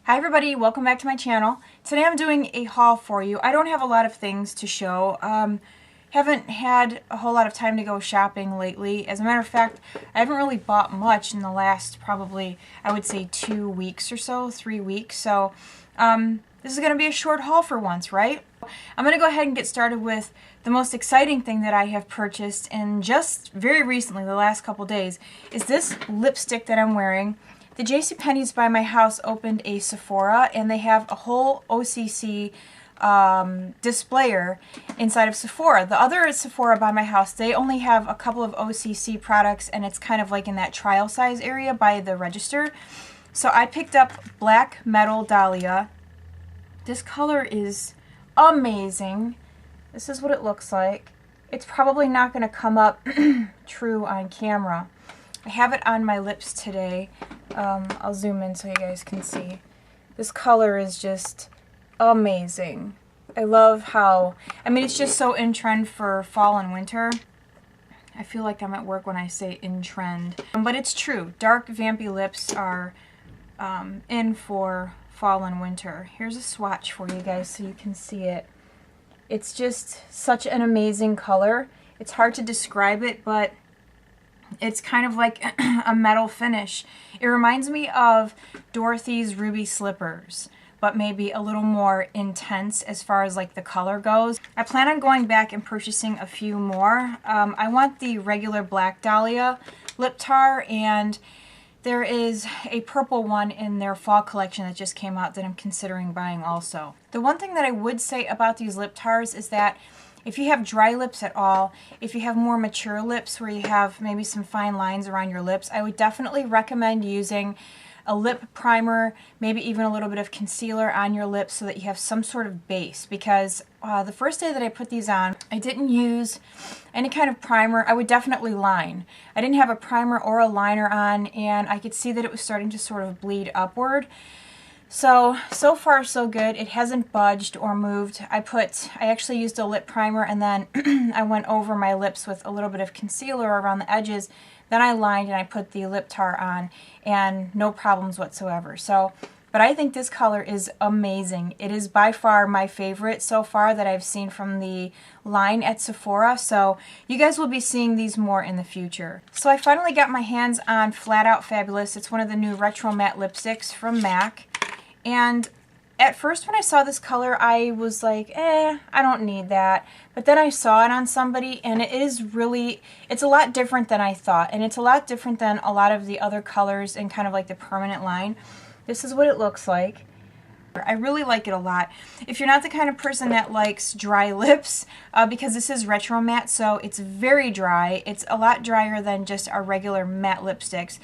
Hi everybody, welcome back to my channel. Today I'm doing a haul for you. I don't have a lot of things to show. Haven't had a whole lot of time to go shopping lately. As a matter of fact, I haven't really bought much in the last probably, I would say 2 weeks or so, 3 weeks. So this is going to be a short haul for once, right? I'm going to go ahead and get started with the most exciting thing that I have purchased in just very recently, the last couple days, is this lipstick that I'm wearing. The JCPenney's by my house opened a Sephora, and they have a whole OCC displayer inside of Sephora. The other Sephora by my house, they only have a couple of OCC products, and it's kind of like in that trial size area by the register. So I picked up Black Metal Dahlia. This color is amazing. This is what it looks like. It's probably not going to come up true on camera. I have it on my lips today. I'll zoom in so you guys can see. This color is just amazing. I love how, it's just so in trend for fall and winter. I feel like I'm at work when I say in trend. But it's true. Dark, vampy lips are in for fall and winter. Here's a swatch for you guys so you can see it. It's just such an amazing color. It's hard to describe it, but it's kind of like a metal finish. It reminds me of Dorothy's Ruby Slippers, but maybe a little more intense as far as like the color goes. I plan on going back and purchasing a few more. I want the regular Black Dahlia lip tar, and there is a purple one in their fall collection that just came out that I'm considering buying also. The one thing that I would say about these lip tars is that if you have dry lips at all, if you have more mature lips where you have maybe some fine lines around your lips, I would definitely recommend using a lip primer, maybe even a little bit of concealer on your lips so that you have some sort of base. Because the first day that I put these on, I didn't use any kind of primer. I would definitely line. I didn't have a primer or a liner on, and I could see that it was starting to sort of bleed upward. So far so good. It hasn't budged or moved. I actually used a lip primer, and then I went over my lips with a little bit of concealer around the edges. Then I lined and I put the lip tar on, and no problems whatsoever. But I think this color is amazing. It is by far my favorite so far that I've seen from the line at Sephora, so you guys will be seeing these more in the future. So I finally got my hands on Flat Out Fabulous. It's one of the new Retro Matte lipsticks from MAC. And at first when I saw this color, I was like, I don't need that. But then I saw it on somebody, and it's a lot different than I thought. And it's a lot different than a lot of the other colors in kind of like the permanent line. This is what it looks like. I really like it a lot. If you're not the kind of person that likes dry lips, because this is retro matte, so it's very dry. It's a lot drier than just our regular matte lipsticks.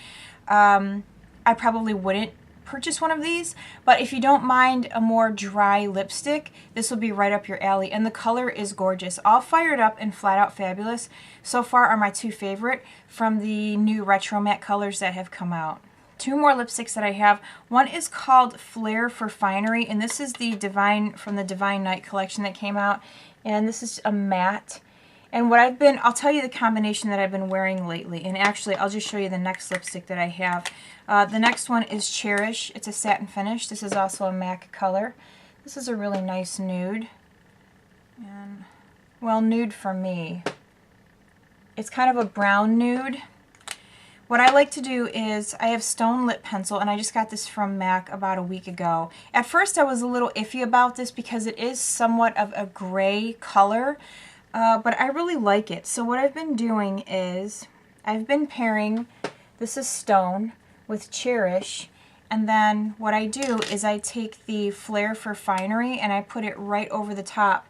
I probably wouldn't purchase one of these, but if you don't mind a more dry lipstick, this will be right up your alley. And the color is gorgeous. All Fired Up and Flat Out Fabulous so far are my two favorite from the new retro matte colors that have come out. Two more lipsticks that I have. One is called Flare for Finery, and this is the from the Divine Night collection that came out, and this is a matte. And what I'll tell you the combination that I've been wearing lately. And actually, I'll just show you the next lipstick that I have. The next one is Cherish. It's a satin finish. This is also a MAC color. This is a really nice nude. And, well, nude for me. It's kind of a brown nude. What I like to do is, I have Stone Lip Pencil, and I just got this from MAC about a week ago. At first, I was a little iffy about this because it is somewhat of a gray color. But I really like it. So what I've been doing is I've been pairing, this is Stone, with Cherish, and then what I do is I take the Flare for Finery and I put it right over the top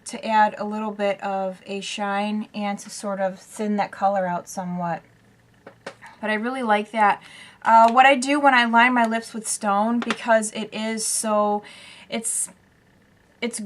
to add a little bit of a shine and to sort of thin that color out somewhat. But I really like that. What I do when I line my lips with Stone, because it is so, it's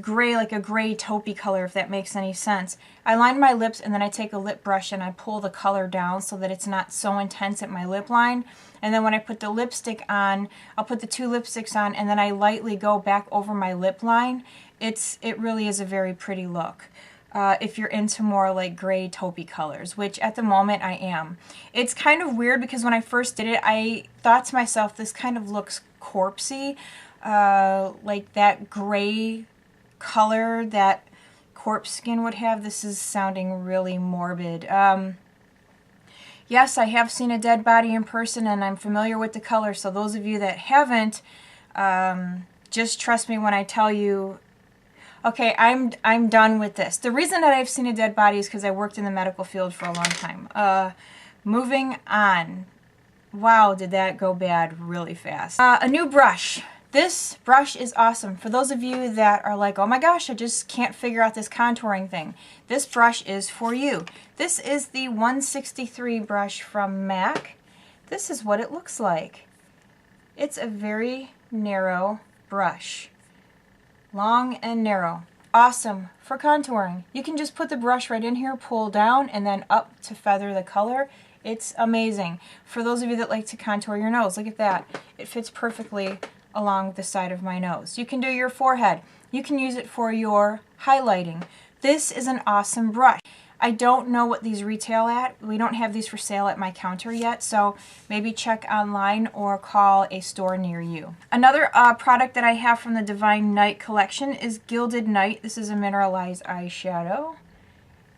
gray, like a gray taupey color, if that makes any sense. I line my lips, and then I take a lip brush and I pull the color down so that it's not so intense at my lip line. And then when I put the lipstick on, I'll put the two lipsticks on, and then I lightly go back over my lip line. It really is a very pretty look. If you're into more like gray taupey colors, which at the moment I am. It's kind of weird because when I first did it, I thought to myself, this kind of looks corpsey, like that gray color that corpse skin would have. This is sounding really morbid. Yes, I have seen a dead body in person and I'm familiar with the color, so those of you that haven't, just trust me when I tell you, okay, I'm done with this. The reason that I've seen a dead body is because I worked in the medical field for a long time. Moving on. Wow, did that go bad really fast. A new brush. This brush is awesome. For those of you that are like, oh my gosh, I just can't figure out this contouring thing. This brush is for you. This is the 163 brush from MAC. This is what it looks like. It's a very narrow brush. Long and narrow. Awesome for contouring. You can just put the brush right in here, pull down, and then up to feather the color. It's amazing. For those of you that like to contour your nose, look at that. It fits perfectly along the side of my nose. You can do your forehead. You can use it for your highlighting. This is an awesome brush. I don't know what these retail at. We don't have these for sale at my counter yet, so maybe check online or call a store near you. Another product that I have from the Divine Night collection is Gilded Night. This is a mineralized eyeshadow,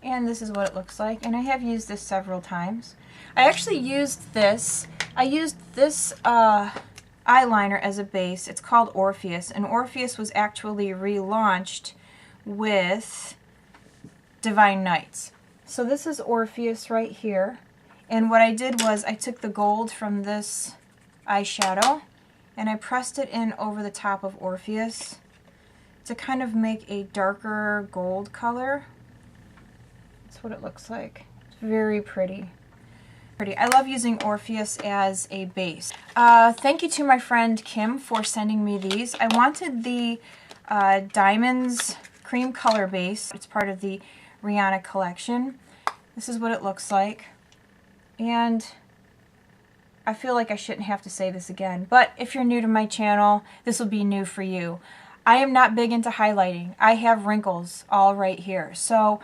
and this is what it looks like, and I have used this several times. I actually used this. I used this eyeliner as a base. It's called Orpheus, and Orpheus was actually relaunched with Divine Nights. So this is Orpheus right here, and what I did was I took the gold from this eyeshadow and I pressed it in over the top of Orpheus to kind of make a darker gold color. That's what it looks like. It's very pretty. I love using Orpheus as a base. Thank you to my friend Kim for sending me these. I wanted the Diamonds cream color base. It's part of the Rihanna collection. This is what it looks like. And I feel like I shouldn't have to say this again, but if you're new to my channel, this will be new for you. I am not big into highlighting. I have wrinkles all right here, so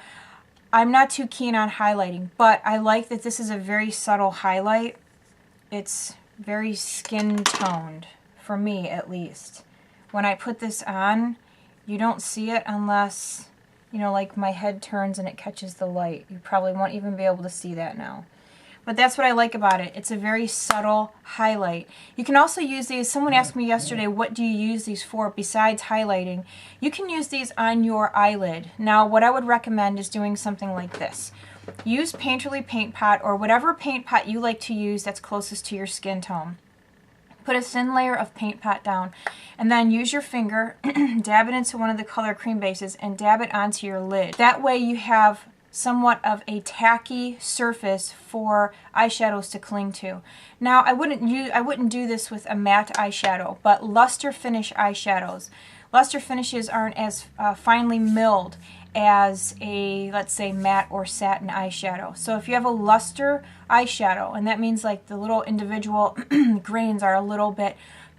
I'm not too keen on highlighting, but I like that this is a very subtle highlight. It's very skin toned, for me at least. When I put this on, you don't see it unless, you know, like my head turns and it catches the light. You probably won't even be able to see that now. But that's what I like about it. It's a very subtle highlight. You can also use these. Someone asked me yesterday, what do you use these for besides highlighting? You can use these on your eyelid. Now, what I would recommend is doing something like this. Use Painterly Paint Pot or whatever paint pot you like to use that's closest to your skin tone. Put a thin layer of Paint Pot down and then use your finger, dab it into one of the color cream bases and dab it onto your lid. That way you have somewhat of a tacky surface for eyeshadows to cling to. Now I wouldn't do this with a matte eyeshadow, but luster finish eyeshadows. Luster finishes aren't as finely milled as a, let's say, matte or satin eyeshadow. So if you have a luster eyeshadow, and that means like the little individual grains are a little bit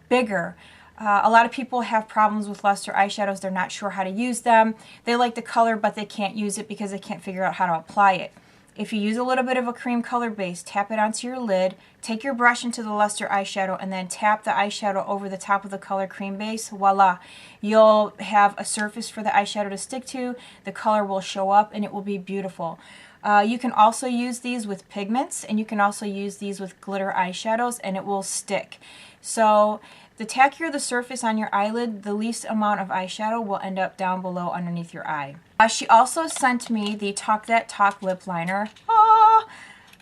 bigger. A lot of people have problems with luster eyeshadows. They're not sure how to use them. They like the color, but they can't use it because they can't figure out how to apply it. If you use a little bit of a cream color base, tap it onto your lid, take your brush into the luster eyeshadow, and then tap the eyeshadow over the top of the color cream base. Voila! You'll have a surface for the eyeshadow to stick to, the color will show up, and it will be beautiful. You can also use these with pigments, and you can also use these with glitter eyeshadows, and it will stick. So the tackier the surface on your eyelid, the least amount of eyeshadow will end up down below underneath your eye. She also sent me the Talk That Talk lip liner.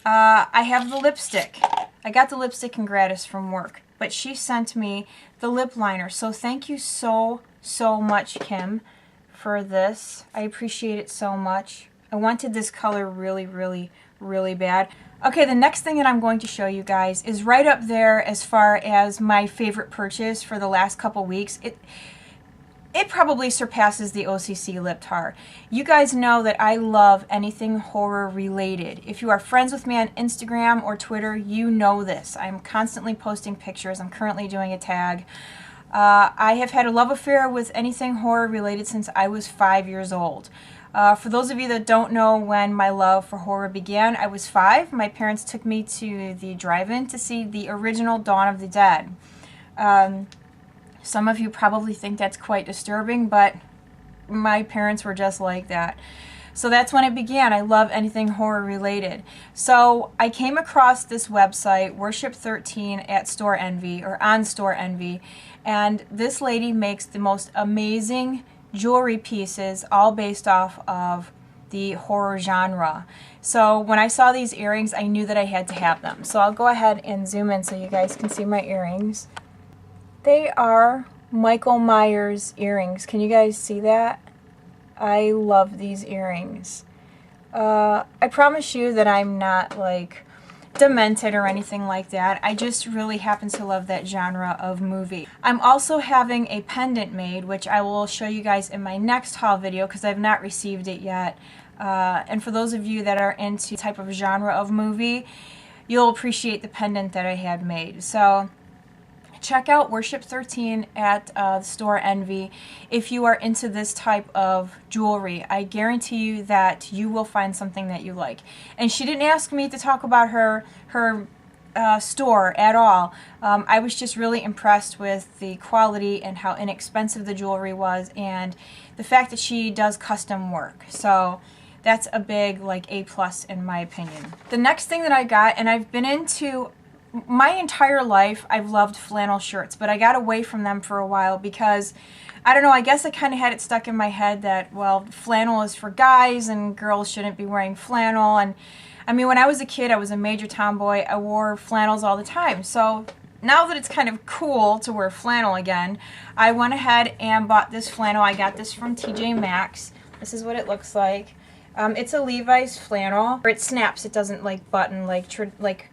I have the lipstick. I got the lipstick in gratis from work, but she sent me the lip liner. So thank you so much, Kim, for this. I appreciate it so much. I wanted this color really bad. Okay, the next thing that I'm going to show you guys is right up there as far as my favorite purchase for the last couple weeks. It probably surpasses the OCC Lip Tar. You guys know that I love anything horror related. If you are friends with me on Instagram or Twitter, you know this. I'm constantly posting pictures. I'm currently doing a tag. I have had a love affair with anything horror related since I was 5 years old. For those of you that don't know when my love for horror began, I was 5. My parents took me to the drive-in to see the original Dawn of the Dead. Some of you probably think that's quite disturbing, but my parents were just like that. So that's when it began. I love anything horror related. So I came across this website, Worship 13 at Store Envy, or on Store Envy, and this lady makes the most amazing jewelry pieces, all based off of the horror genre. So when I saw these earrings, I knew that I had to have them. So I'll go ahead and zoom in so you guys can see my earrings. They are Michael Myers earrings. Can you guys see that? I love these earrings. I promise you that I'm not like demented or anything like that. I just really happen to love that genre of movie. I'm also having a pendant made, which I will show you guys in my next haul video because I've not received it yet. And for those of you that are into type of genre of movie, you'll appreciate the pendant that I had made. So check out Worship 13 at Store Envy if you are into this type of jewelry. I guarantee you that you will find something that you like. And she didn't ask me to talk about her store at all. I was just really impressed with the quality and how inexpensive the jewelry was, and the fact that she does custom work. So that's a big like A+ in my opinion. The next thing that I got, and I've been into my entire life, I've loved flannel shirts, but I got away from them for a while because, I don't know, I guess I kind of had it stuck in my head that, well, flannel is for guys and girls shouldn't be wearing flannel. And I mean, when I was a kid, I was a major tomboy. I wore flannels all the time. So now that it's kind of cool to wear flannel again, I went ahead and bought this flannel. I got this from TJ Maxx. This is what it looks like. It's a Levi's flannel. It snaps. It doesn't like button like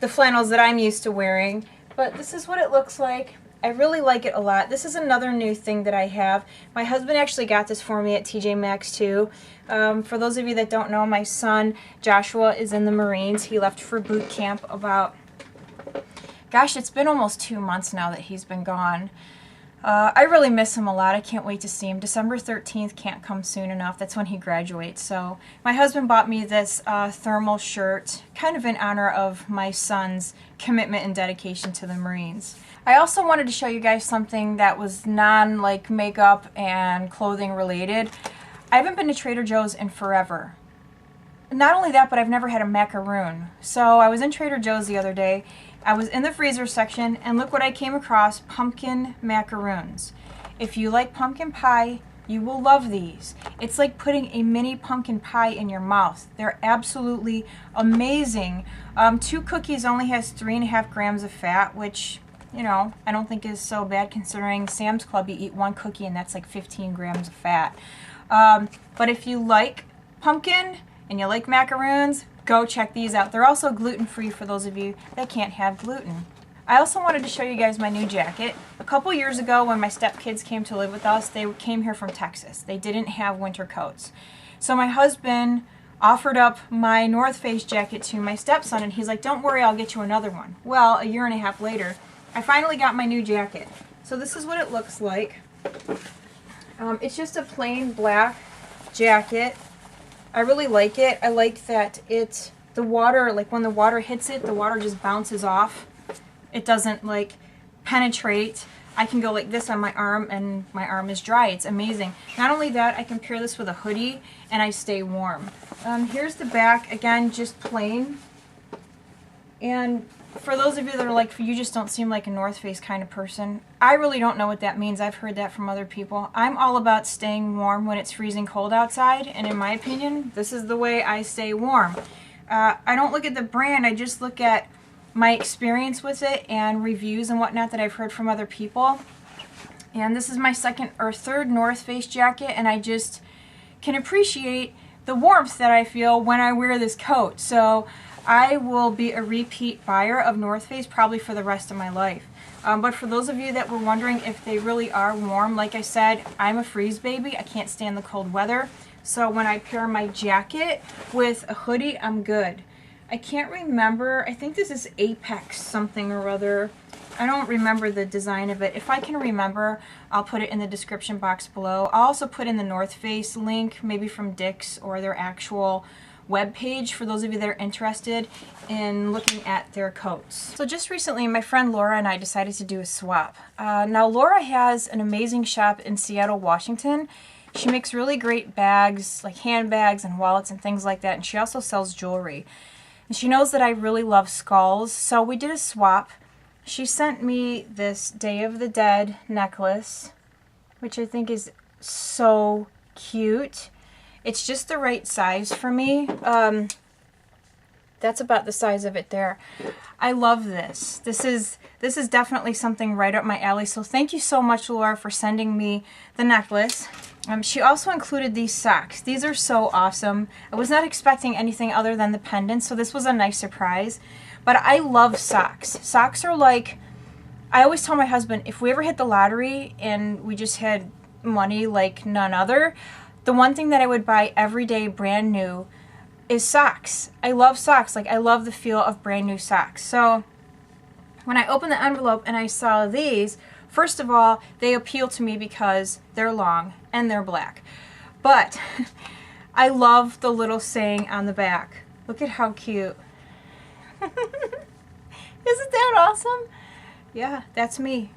the flannels that I'm used to wearing, but this is what it looks like. I really like it a lot. This is another new thing that I have. My husband actually got this for me at TJ Maxx too. For those of you that don't know, my son Joshua is in the Marines. He left for boot camp about, gosh, it's been almost 2 months now that he's been gone. I really miss him a lot. I can't wait to see him. December 13th can't come soon enough. That's when he graduates. So my husband bought me this thermal shirt, kind of in honor of my son's commitment and dedication to the Marines. I also wanted to show you guys something that was like makeup and clothing related. I haven't been to Trader Joe's in forever. Not only that, but I've never had a macaroon. So I was in Trader Joe's the other day. I was in the freezer section, and look what I came across, pumpkin macaroons. If you like pumpkin pie, you will love these. It's like putting a mini pumpkin pie in your mouth. They're absolutely amazing. 2 cookies only has 3.5 grams of fat, which, you know, I don't think is so bad considering Sam's Club, you eat 1 cookie and that's like 15 grams of fat. But if you like pumpkin and you like macaroons, go check these out. They're also gluten-free for those of you that can't have gluten. I also wanted to show you guys my new jacket. A couple years ago when my stepkids came to live with us, they came here from Texas. They didn't have winter coats. So my husband offered up my North Face jacket to my stepson, and he's like, don't worry, I'll get you another one. Well, a year and a half later, I finally got my new jacket. So this is what it looks like. It's just a plain black jacket. I really like it. I like that the water, like when the water hits it, the water just bounces off. It doesn't like penetrate. I can go like this on my arm and my arm is dry. It's amazing. Not only that, I can pair this with a hoodie and I stay warm. Here's the back, again, just plain. And for those of you that are like, you just don't seem like a North Face kind of person, I really don't know what that means. I've heard that from other people. I'm all about staying warm when it's freezing cold outside, and in my opinion, this is the way I stay warm. I don't look at the brand, I just look at my experience with it and reviews and whatnot that I've heard from other people. And this is my second or third North Face jacket, and I just can appreciate the warmth that I feel when I wear this coat. So I will be a repeat buyer of North Face probably for the rest of my life. But for those of you that were wondering if they really are warm, like I said, I'm a freeze baby. I can't stand the cold weather. So when I pair my jacket with a hoodie, I'm good. I can't remember. I think this is Apex something or other. I don't remember the design of it. If I can remember, I'll put it in the description box below. I'll also put in the North Face link, maybe from Dick's or their actual web page for those of you that are interested in looking at their coats. So just recently, my friend Laura and I decided to do a swap. Now Laura has an amazing shop in Seattle, Washington. She makes really great bags, like handbags and wallets and things like that, and she also sells jewelry. And she knows that I really love skulls, so we did a swap. She sent me this Day of the Dead necklace, which I think is so cute. It's just the right size for me. That's about the size of it there. I love this. This is definitely something right up my alley. So thank you so much, Laura, for sending me the necklace. She also included these socks. These are so awesome. I was not expecting anything other than the pendant, so this was a nice surprise. But I love socks. Socks are like, I always tell my husband, if we ever hit the lottery and we just had money like none other, the one thing that I would buy every day brand new is socks. I love socks. Like, I love the feel of brand new socks. So when I opened the envelope and I saw these, first of all, they appeal to me because they're long and they're black. But I love the little saying on the back. Look at how cute. Isn't that awesome? Yeah, that's me.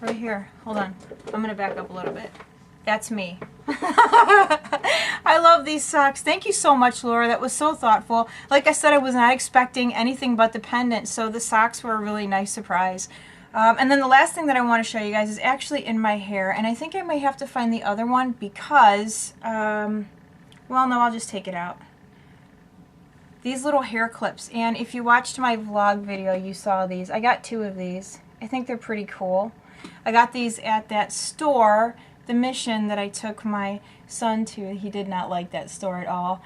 Right here. Hold on. I'm going to back up a little bit. That's me. I love these socks. Thank you so much, Laura. That was so thoughtful. Like I said, I was not expecting anything but the pendant, so the socks were a really nice surprise. And then the last thing that I want to show you guys is actually in my hair, and I think I might have to find the other one because, well, no, I'll just take it out. These little hair clips, and if you watched my vlog video, you saw these. I got 2 of these. I think they're pretty cool. I got these at that store, the Mission, that I took my son to. He did not like that store at all.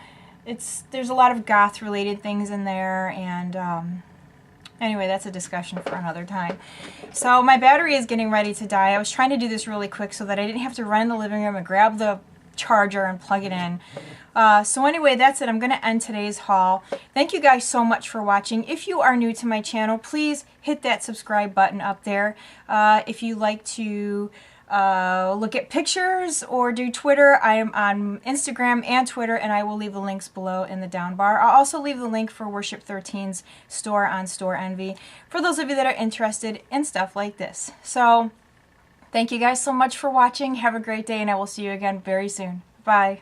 There's a lot of goth related things in there, and anyway, that's a discussion for another time. So my battery is getting ready to die. I was trying to do this really quick so that I didn't have to run in the living room and grab the charger and plug it in. So anyway, that's it. I'm going to end today's haul. Thank you guys so much for watching. If you are new to my channel, please hit that subscribe button up there. If you like to look at pictures or do Twitter, I am on Instagram and Twitter, and I will leave the links below in the down bar. I'll also leave the link for Worship 13's store on Store Envy for those of you that are interested in stuff like this. So thank you guys so much for watching. Have a great day, and I will see you again very soon. Bye.